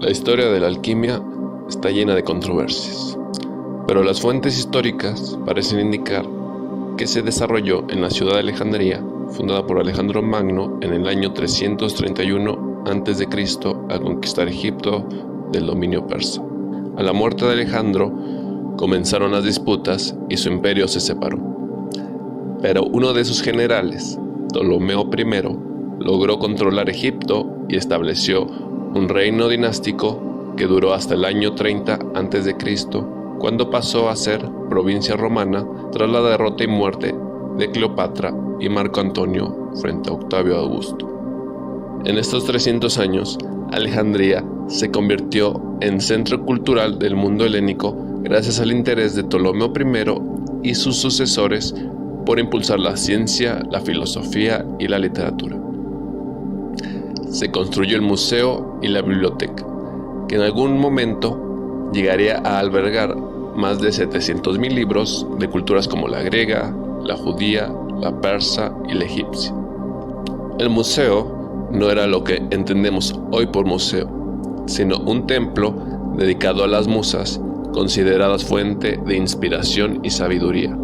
La historia de la alquimia está llena de controversias, pero las fuentes históricas parecen indicar que se desarrolló en la ciudad de Alejandría, fundada por Alejandro Magno en el año 331 a.C. al conquistar Egipto del dominio persa. A la muerte de Alejandro comenzaron las disputas y su imperio se separó. Pero uno de sus generales, Ptolomeo I, logró controlar Egipto y estableció un reino dinástico que duró hasta el año 30 a.C., cuando pasó a ser provincia romana tras la derrota y muerte de Cleopatra y Marco Antonio frente a Octavio Augusto. En estos 300 años, Alejandría se convirtió en centro cultural del mundo helénico gracias al interés de Ptolomeo I y sus sucesores por impulsar la ciencia, la filosofía y la literatura. Se construyó el museo y la biblioteca, que en algún momento llegaría a albergar más de 700.000 libros de culturas como la griega, la judía, la persa y la egipcia. El museo no era lo que entendemos hoy por museo, sino un templo dedicado a las musas, consideradas fuente de inspiración y sabiduría,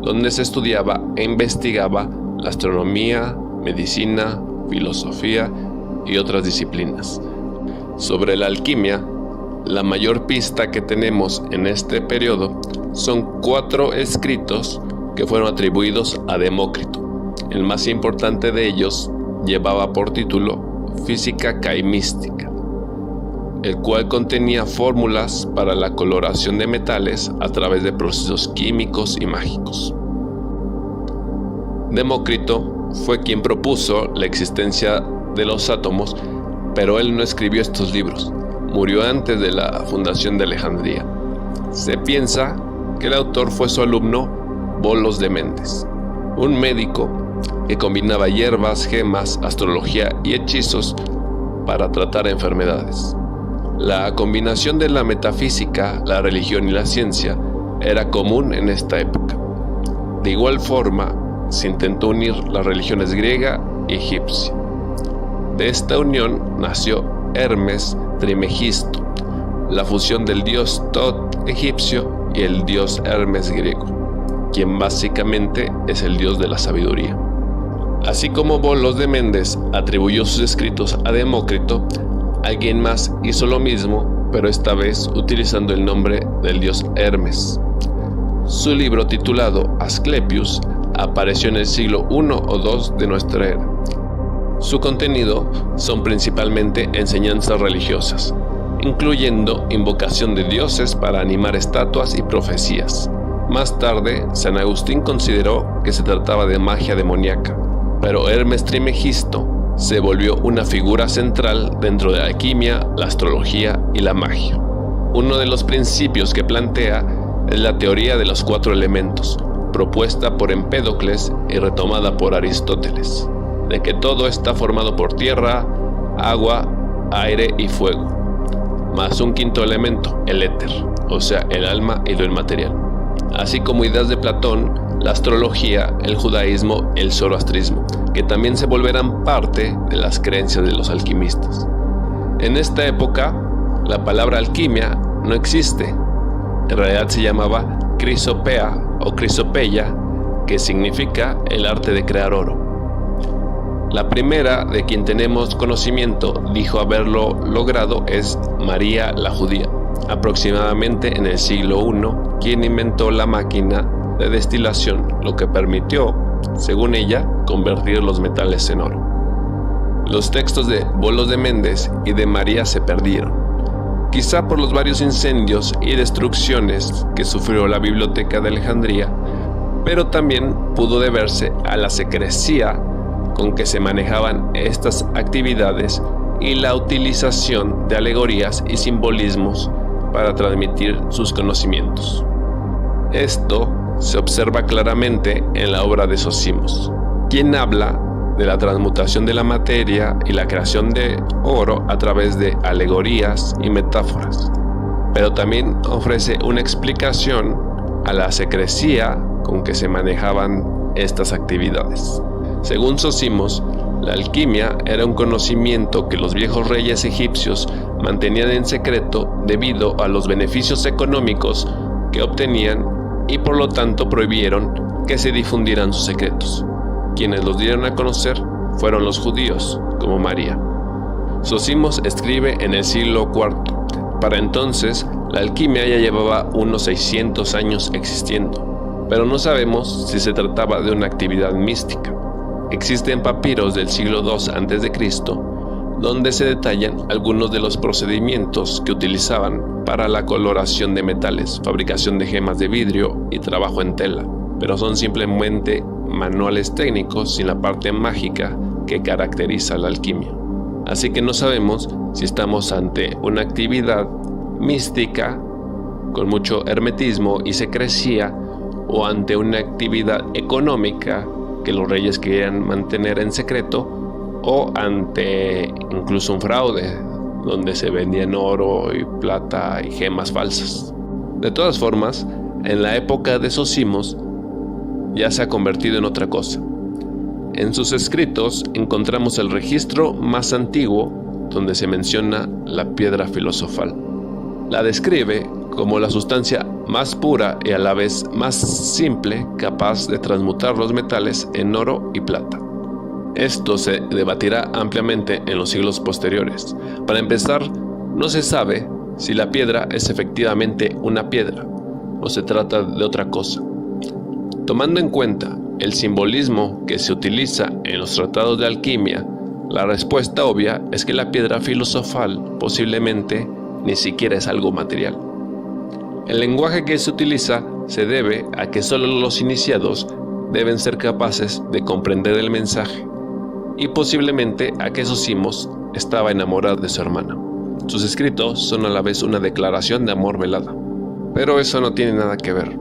donde se estudiaba e investigaba la astronomía, medicina, filosofía y otras disciplinas. Sobre la alquimia, la mayor pista que tenemos en este periodo son 4 escritos que fueron atribuidos a Demócrito. El más importante de ellos llevaba por título Física Caimística, el cual contenía fórmulas para la coloración de metales a través de procesos químicos y mágicos. Demócrito fue quien propuso la existencia de los átomos, pero él no escribió estos libros. Murió antes de la fundación de Alejandría. Se piensa que el autor fue su alumno Bolos de Mendes, un médico que combinaba hierbas, gemas, astrología y hechizos para tratar enfermedades. La combinación de la metafísica, la religión y la ciencia era común en esta época. De igual forma, se intentó unir las religiones griega y egipcia. De esta unión nació Hermes Trimegisto, la fusión del dios Tot egipcio y el dios Hermes griego, quien básicamente es el dios de la sabiduría. Así como Bolos de Mendes atribuyó sus escritos a Demócrito, alguien más hizo lo mismo, pero esta vez utilizando el nombre del dios Hermes. Su libro titulado Asclepius apareció en el siglo I o II de nuestra era. Su contenido son principalmente enseñanzas religiosas, incluyendo invocación de dioses para animar estatuas y profecías. Más tarde, San Agustín consideró que se trataba de magia demoníaca, pero Hermes Trimegisto se volvió una figura central dentro de la alquimia, la astrología y la magia. Uno de los principios que plantea es la teoría de los 4 elementos, propuesta por Empédocles y retomada por Aristóteles, de que todo está formado por tierra, agua, aire y fuego, más un 5º elemento, el éter, o sea, el alma y lo inmaterial, así como ideas de Platón, la astrología, el judaísmo, el zoroastrismo, que también se volverán parte de las creencias de los alquimistas. En esta época, la palabra alquimia no existe. En realidad se llamaba crisopea o crisopeia, que significa el arte de crear oro. La primera de quien tenemos conocimiento dijo haberlo logrado es María la judía, aproximadamente en el siglo I, quien inventó la máquina de destilación, lo que permitió, según ella, convertir los metales en oro. Los textos de Bolos de Mendes y de María se perdieron, quizá por los varios incendios y destrucciones que sufrió la biblioteca de Alejandría, pero también pudo deberse a la secrecía con que se manejaban estas actividades y la utilización de alegorías y simbolismos para transmitir sus conocimientos. Esto se observa claramente en la obra de Zósimos, quien habla de la transmutación de la materia y la creación de oro a través de alegorías y metáforas, pero también ofrece una explicación a la secrecía con que se manejaban estas actividades. Según Zósimos, la alquimia era un conocimiento que los viejos reyes egipcios mantenían en secreto debido a los beneficios económicos que obtenían y por lo tanto prohibieron que se difundieran sus secretos. Quienes los dieron a conocer fueron los judíos, como María. Zósimos escribe en el siglo IV. Para entonces, la alquimia ya llevaba unos 600 años existiendo, pero no sabemos si se trataba de una actividad mística. Existen papiros del siglo II a.C., donde se detallan algunos de los procedimientos que utilizaban para la coloración de metales, fabricación de gemas de vidrio y trabajo en tela, pero son simplemente manuales técnicos sin la parte mágica que caracteriza la alquimia. Así que no sabemos si estamos ante una actividad mística con mucho hermetismo y secrecía o ante una actividad económica que los reyes querían mantener en secreto o ante incluso un fraude donde se vendían oro y plata y gemas falsas. De todas formas, en la época de Zósimos ya se ha convertido en otra cosa. En sus escritos encontramos el registro más antiguo donde se menciona la piedra filosofal. La describe como la sustancia más pura y a la vez más simple capaz de transmutar los metales en oro y plata. Esto se debatirá ampliamente en los siglos posteriores. Para empezar, no se sabe si la piedra es efectivamente una piedra o se trata de otra cosa. Tomando en cuenta el simbolismo que se utiliza en los tratados de alquimia, la respuesta obvia es que la piedra filosofal posiblemente ni siquiera es algo material. El lenguaje que se utiliza se debe a que solo los iniciados deben ser capaces de comprender el mensaje y posiblemente a que Zósimos estaba enamorado de su hermana. Sus escritos son a la vez una declaración de amor velada, pero eso no tiene nada que ver.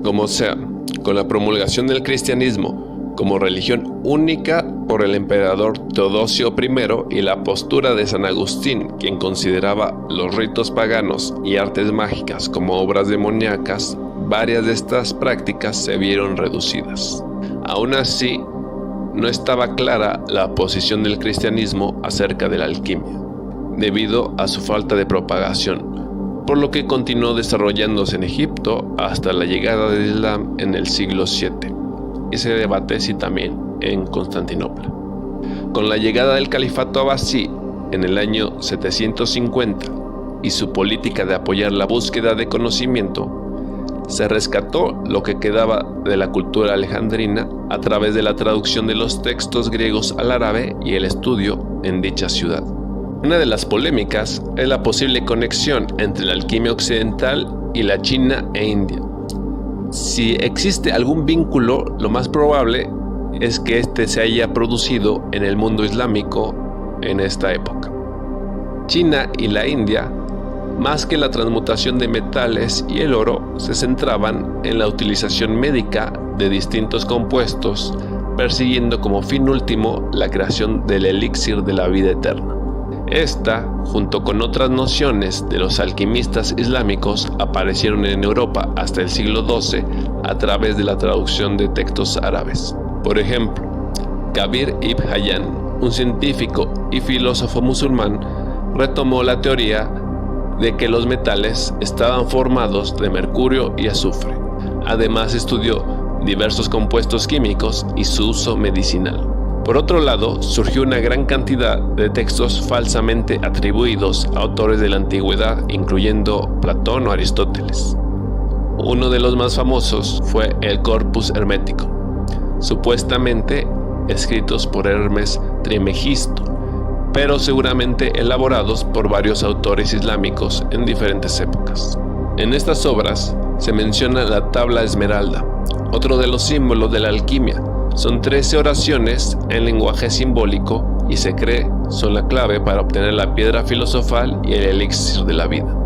Como sea, con la promulgación del cristianismo como religión única por el emperador Teodosio I y la postura de San Agustín, quien consideraba los ritos paganos y artes mágicas como obras demoníacas, varias de estas prácticas se vieron reducidas. Aún así, no estaba clara la posición del cristianismo acerca de la alquimia, debido a su falta de propagación, por lo que continuó desarrollándose en Egipto hasta la llegada del Islam en el siglo VII, y se debate si también en Constantinopla. Con la llegada del califato abasí en el año 750 y su política de apoyar la búsqueda de conocimiento, se rescató lo que quedaba de la cultura alejandrina a través de la traducción de los textos griegos al árabe y el estudio en dicha ciudad. Una de las polémicas es la posible conexión entre la alquimia occidental y la China e India. Si existe algún vínculo, lo más probable es que este se haya producido en el mundo islámico en esta época. China y la India, más que la transmutación de metales y el oro, se centraban en la utilización médica de distintos compuestos, persiguiendo como fin último la creación del elixir de la vida eterna. Esta, junto con otras nociones de los alquimistas islámicos, aparecieron en Europa hasta el siglo XII a través de la traducción de textos árabes. Por ejemplo, Kabir ibn Hayyan, un científico y filósofo musulmán, retomó la teoría de que los metales estaban formados de mercurio y azufre. Además, estudió diversos compuestos químicos y su uso medicinal. Por otro lado, surgió una gran cantidad de textos falsamente atribuidos a autores de la antigüedad, incluyendo Platón o Aristóteles. Uno de los más famosos fue el Corpus Hermético, supuestamente escritos por Hermes Trismegisto, pero seguramente elaborados por varios autores islámicos en diferentes épocas. En estas obras se menciona la tabla esmeralda, otro de los símbolos de la alquimia. Son 13 oraciones en lenguaje simbólico y se cree son la clave para obtener la piedra filosofal y el elixir de la vida.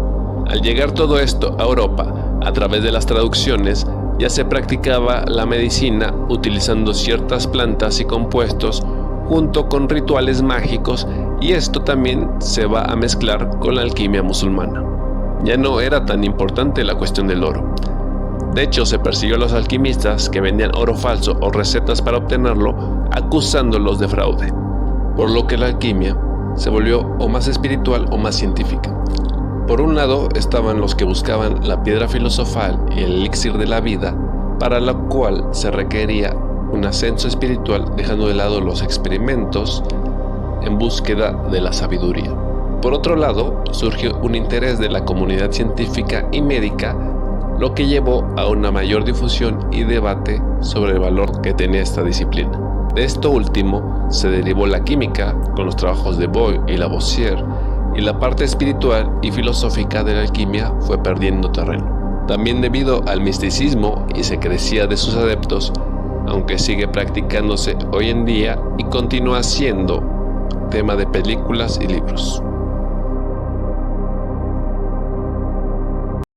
Al llegar todo esto a Europa, a través de las traducciones, ya se practicaba la medicina utilizando ciertas plantas y compuestos junto con rituales mágicos, y esto también se va a mezclar con la alquimia musulmana. Ya no era tan importante la cuestión del oro. De hecho, se persiguió a los alquimistas que vendían oro falso o recetas para obtenerlo, acusándolos de fraude. Por lo que la alquimia se volvió o más espiritual o más científica. Por un lado estaban los que buscaban la piedra filosofal y el elixir de la vida, para lo cual se requería un ascenso espiritual, dejando de lado los experimentos en búsqueda de la sabiduría. Por otro lado, surgió un interés de la comunidad científica y médica, lo que llevó a una mayor difusión y debate sobre el valor que tenía esta disciplina. De esto último se derivó la química, con los trabajos de Boyle y Lavoisier, y la parte espiritual y filosófica de la alquimia fue perdiendo terreno. También debido al misticismo y se crecía de sus adeptos, aunque sigue practicándose hoy en día y continúa siendo tema de películas y libros.